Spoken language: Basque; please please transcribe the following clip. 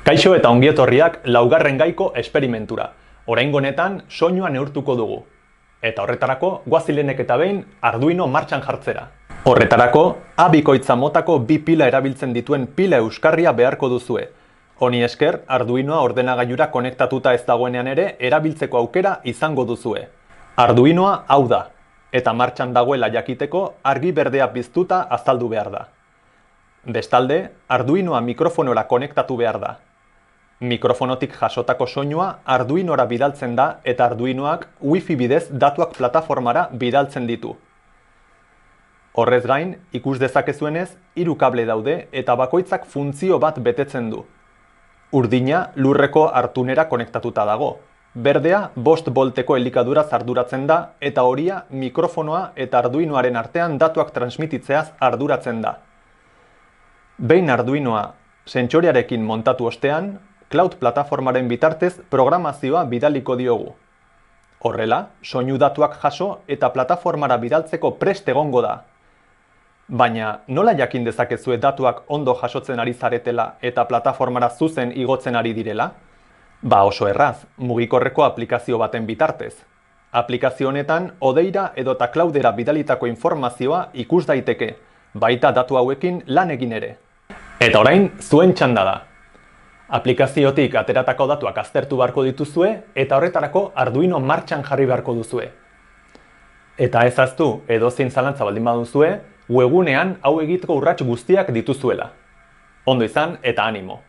Kaixo eta ongietorriak laugarren gaiko esperimentura. Oraingo honetan soinua neurtuko dugu. Eta horretarako goazilenek eta behin Arduino martxan jartzera. Horretarako A bikoitza motako bi pila erabiltzen dituen pila euskarria beharko duzue. Honi esker Arduinoa ordenagailura konektatuta ez dagoenean ere erabiltzeko aukera izango duzue. Arduinoa hau da, eta martxan dagoela jakiteko argi berdea piztuta azaldu behar da. Bestalde, Arduinoa mikrofonora konektatu behar da. Mikrofonotik jasotako soinua Arduinora bidaltzen da eta Arduinoak Wi-Fi bidez datuak plataformara bidaltzen ditu. Horrez gain, ikus dezakezuenez, 3 kable daude eta bakoitzak funtzio bat betetzen du. Urdina lurreko hartunera konektatuta dago. Berdea 5 volteko elikaduraz arduratzen da eta horia mikrofonoa eta Arduinoaren artean datuak transmititzeaz arduratzen da. Behin Arduinoa sentsorearekin montatu ostean, cloud plataformaren bitartez programazioa bidaliko diogu. Horrela, soinu datuak jaso eta plataformara bidaltzeko prest egongo da. Baina, nola jakin dezakezue datuak ondo jasotzen ari zaretela eta plataformara zuzen igotzen ari direla? Ba oso erraz, mugikorreko aplikazio baten bitartez. Aplikazio honetan, odeira edota cloudera bidalitako informazioa ikus daiteke, baita datu hauekin lan egin ere. Eta orain, zuen txanda da. Aplikaziotik ateratako datuak aztertu beharko dituzue eta horretarako Arduino martxan jarri beharko duzue. Eta ez ahaztu, edozein zalantza baldin baduzue, webgunean hau egiteko urrats guztiak dituzuela. Ondo izan eta animo!